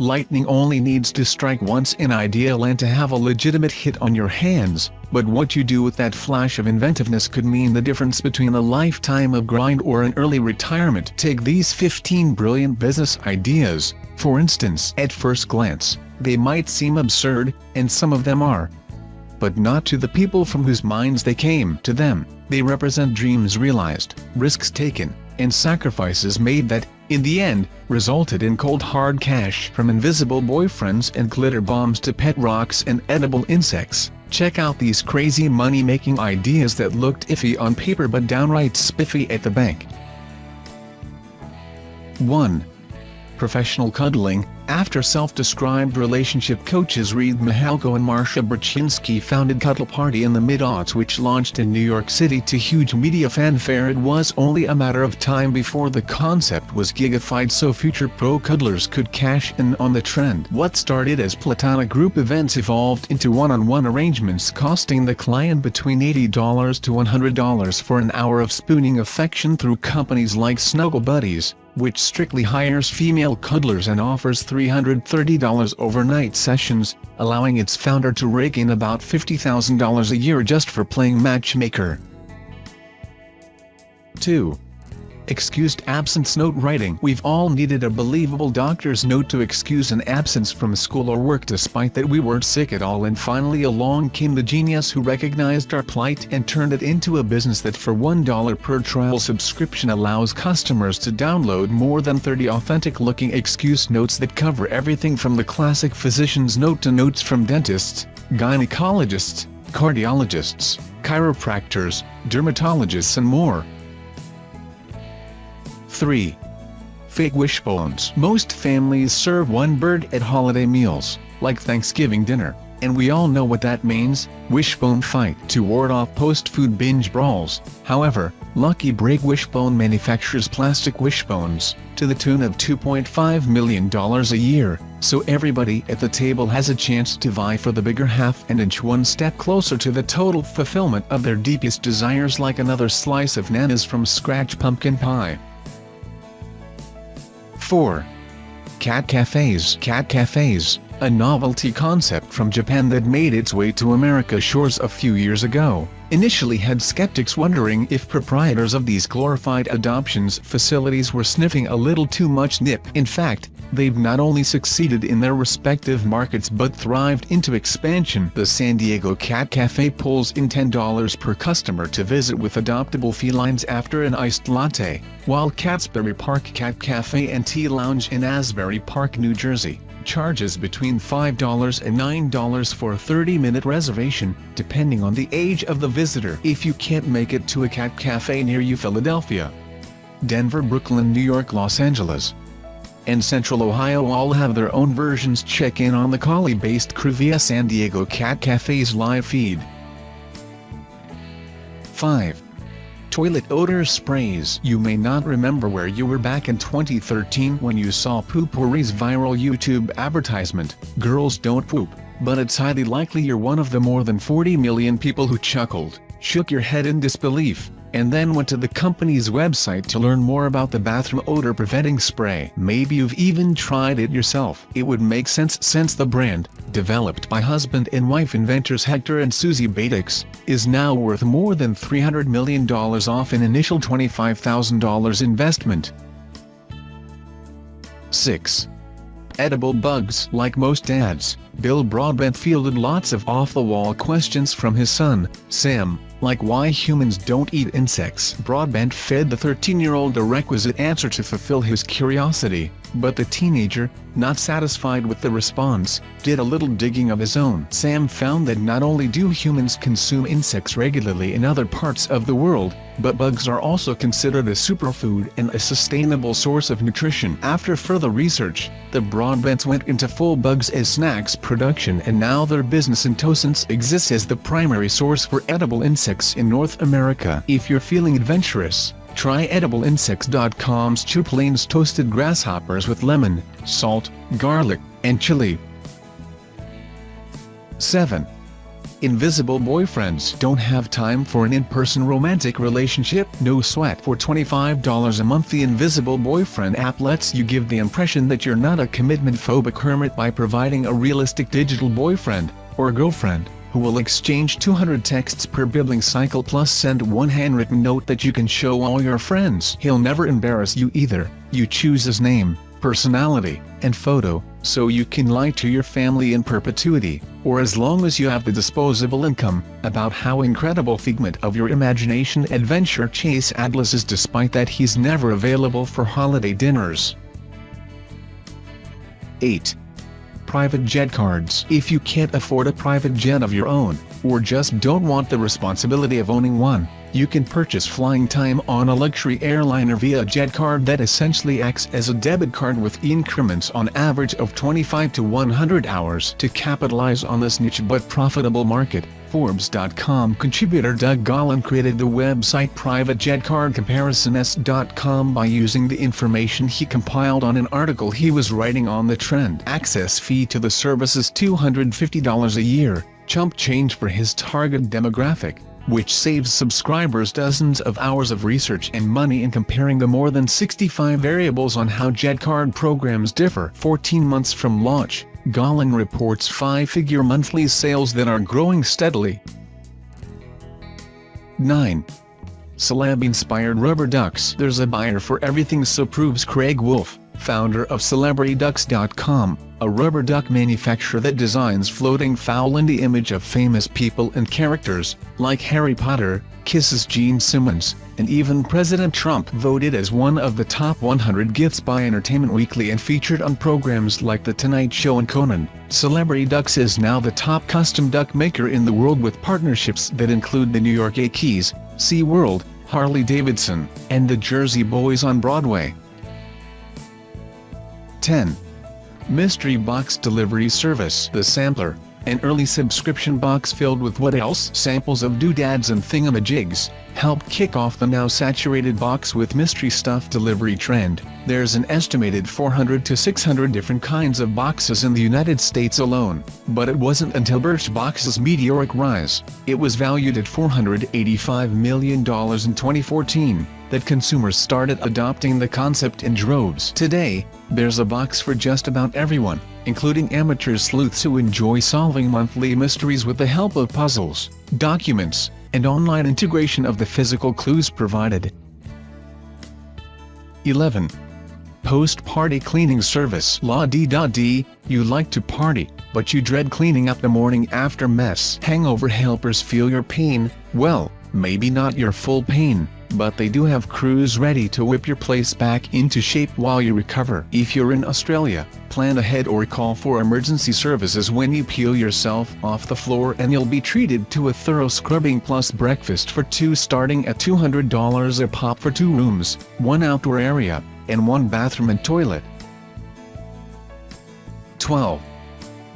Lightning only needs to strike once in ideal and to have a legitimate hit on your hands, but what you do with that flash of inventiveness could mean the difference between a lifetime of grind or an early retirement. Take these 15 brilliant business ideas, for instance. At first glance, they might seem absurd, and some of them are. But not to the people from whose minds they came. To them, they represent dreams realized, risks taken, and sacrifices made that, in the end, resulted in cold hard cash. From invisible boyfriends and glitter bombs to pet rocks and edible insects, check out these crazy money-making ideas that looked iffy on paper but downright spiffy at the bank. 1. Professional cuddling. After self-described relationship coaches Reed Mihalko and Marsha Brzezinski founded Cuddle Party in the mid-aughts, which launched in New York City to huge media fanfare, it was only a matter of time before the concept was gigified so future pro-cuddlers could cash in on the trend. What started as platonic group events evolved into one-on-one arrangements costing the client between $80 to $100 for an hour of spooning affection through companies like Snuggle Buddies, which strictly hires female cuddlers and offers $330 overnight sessions, allowing its founder to rake in about $50,000 a year just for playing matchmaker. 2. Excused absence note writing. We've all needed a believable doctor's note to excuse an absence from school or work despite that we weren't sick at all, and finally along came the genius who recognized our plight and turned it into a business that for $1 per trial subscription allows customers to download more than 30 authentic-looking excuse notes that cover everything from the classic physician's note to notes from dentists, gynecologists, cardiologists, chiropractors, dermatologists and more. 3. Fake wishbones. Most families serve one bird at holiday meals, like Thanksgiving dinner, and we all know what that means: wishbone fight, to ward off post-food binge brawls. However, Lucky Break Wishbone manufactures plastic wishbones, to the tune of $2.5 million a year, so everybody at the table has a chance to vie for the bigger half and inch one step closer to the total fulfillment of their deepest desires, like another slice of Nana's from scratch pumpkin pie. 4. Cat cafes. Cat cafes, a novelty concept from Japan that made its way to America's shores a few years ago, initially had skeptics wondering if proprietors of these glorified adoptions facilities were sniffing a little too much nip. In fact, they've not only succeeded in their respective markets but thrived into expansion. The San Diego Cat Cafe pulls in $10 per customer to visit with adoptable felines after an iced latte, while Catsbury Park Cat Cafe and Tea Lounge in Asbury Park, New Jersey, charges between $5 and $9 for a 30-minute reservation, depending on the age of the visitor. If you can't make it to a cat cafe near you, Philadelphia, Denver, Brooklyn, New York, Los Angeles, and Central Ohio all have their own versions. Check in on the Collie-based crew via San Diego Cat Cafe's live feed. 5. Toilet odor sprays. You may not remember where you were back in 2013 when you saw Poo-Pourri's viral YouTube advertisement, "Girls Don't Poop," but it's highly likely you're one of the more than 40 million people who chuckled, shook your head in disbelief, and then went to the company's website to learn more about the bathroom odor preventing spray. Maybe you've even tried it yourself. It would make sense since the brand, developed by husband and wife inventors Hector and Susie Badix, is now worth more than $300 million off an initial $25,000 investment. 6. Edible bugs. Like most dads, Bill Broadbent fielded lots of off-the-wall questions from his son, Sam, like why humans don't eat insects. Broadbent fed the 13-year-old a requisite answer to fulfill his curiosity, but the teenager, not satisfied with the response, did a little digging of his own. Sam found that not only do humans consume insects regularly in other parts of the world, but bugs are also considered a superfood and a sustainable source of nutrition. After further research, the Broadbents went into full bugs as snacks production, and now their business in Toscance exists as the primary source for edible insects in North America. If you're feeling adventurous, Try edibleinsects.com's Chew Plains toasted grasshoppers with lemon, salt, garlic, and chili. 7. Invisible boyfriends don't have time for an in-person romantic relationship? No sweat. For $25 a month, the Invisible Boyfriend app lets you give the impression that you're not a commitment-phobic hermit by providing a realistic digital boyfriend, or girlfriend, who will exchange 200 texts per billing cycle plus send one handwritten note that you can show all your friends. He'll never embarrass you either. You choose his name, personality, and photo, so you can lie to your family in perpetuity, or as long as you have the disposable income, about how incredible figment of your imagination adventure Chase Atlas is, despite that he's never available for holiday dinners. 8. Private jet cards. If you can't afford a private jet of your own, or just don't want the responsibility of owning one, you can purchase flying time on a luxury airliner via a jet card that essentially acts as a debit card with increments on average of 25 to 100 hours. To capitalize on this niche but profitable market, Forbes.com contributor Doug Gollin created the website privatejetcardcomparison.com by using the information he compiled on an article he was writing on the trend. Access fee to the service is $250 a year, chump change for his target demographic, which saves subscribers dozens of hours of research and money in comparing the more than 65 variables on how jet card programs differ. 14 months from launch, Gollin reports 5-figure monthly sales that are growing steadily. 9. Celeb-inspired rubber ducks. There's a buyer for everything, so proves Craig Wolf, founder of CelebrityDucks.com, a rubber duck manufacturer that designs floating fowl in the image of famous people and characters, like Harry Potter, Kiss's Gene Simmons, and even President Trump. Voted as one of the top 100 gifts by Entertainment Weekly and featured on programs like The Tonight Show and Conan, Celebrity Ducks is now the top custom duck maker in the world, with partnerships that include the New York Yankees, SeaWorld, Harley-Davidson, and the Jersey Boys on Broadway. 10. Mystery Box Delivery Service. The Sampler, an early subscription box filled with what else? Samples of doodads and thingamajigs, helped kick off the now saturated box with mystery stuff delivery trend. There's an estimated 400 to 600 different kinds of boxes in the United States alone, but it wasn't until Birchbox's meteoric rise, it was valued at $485 million in 2014, that consumers started adopting the concept in droves. Today, there's a box for just about everyone, including amateur sleuths who enjoy solving monthly mysteries with the help of puzzles, documents, and online integration of the physical clues provided. 11. Post-party cleaning service. La-dee-da-dee, you like to party, but you dread cleaning up the morning after mess. Hangover helpers feel your pain. Well, maybe not your full pain, but they do have crews ready to whip your place back into shape while you recover. If you're in Australia, plan ahead or call for emergency services when you peel yourself off the floor, and you'll be treated to a thorough scrubbing plus breakfast for two, starting at $200 a pop for 2 rooms, 1 outdoor area, and 1 bathroom and toilet. 12.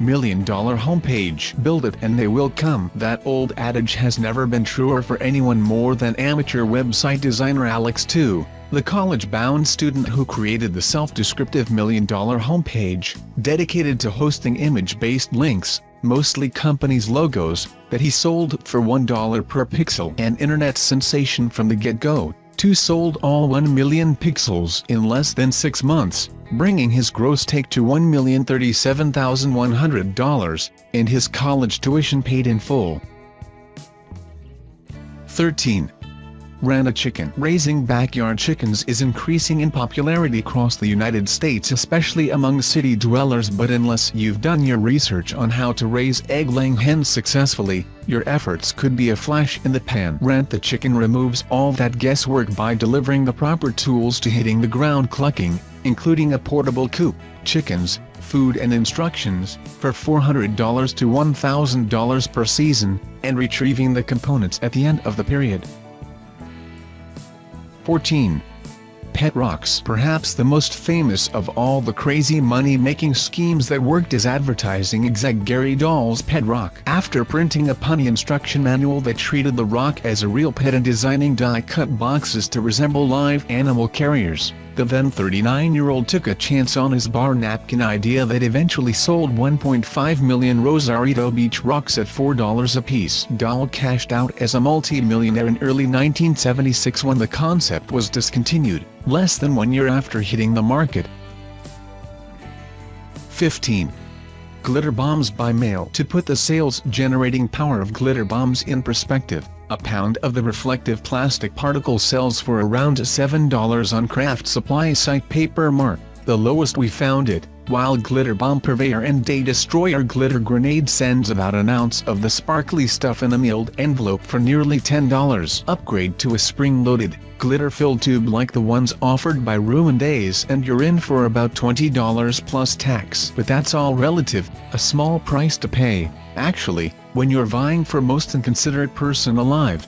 $1 million homepage. Build it and they will come. That old adage has never been truer for anyone more than amateur website designer Alex Tu, the college-bound student who created the self-descriptive $1 million homepage, dedicated to hosting image-based links, mostly companies' logos, that he sold for $1 per pixel. An internet sensation from the get-go, Tu sold all 1 million pixels in less than 6 months, bringing his gross take to $1,037,100, and his college tuition paid in full. 13. Ran a chicken. Raising backyard chickens is increasing in popularity across the United States, especially among city dwellers, but unless you've done your research on how to raise egg-laying hens successfully, your efforts could be a flash in the pan. Rant the Chicken removes all that guesswork by delivering the proper tools to hitting the ground clucking, including a portable coop, chickens, food and instructions, for $400 to $1,000 per season, and retrieving the components at the end of the period. 14. pet rocks. Perhaps the most famous of all the crazy money-making schemes that worked is advertising exec Gary Doll's Pet Rock. After printing a punny instruction manual that treated the rock as a real pet and designing die-cut boxes to resemble live animal carriers, the then 39-year-old took a chance on his bar napkin idea that eventually sold 1.5 million Rosarito Beach rocks at $4 a piece. Doll cashed out as a multi-millionaire in early 1976 when the concept was discontinued, less than 1 year after hitting the market. 15. Glitter bombs by mail. To put the sales-generating power of glitter bombs in perspective, a pound of the reflective plastic particle sells for around $7 on craft supply site Paper Mart, the lowest we found it, while Glitter Bomb Purveyor and Day Destroyer Glitter Grenade sends about an ounce of the sparkly stuff in a mailed envelope for nearly $10. Upgrade to a spring-loaded, glitter-filled tube like the ones offered by Ruined Days and you're in for about $20 plus tax. But that's all relative, a small price to pay, actually, when you're vying for most inconsiderate person alive.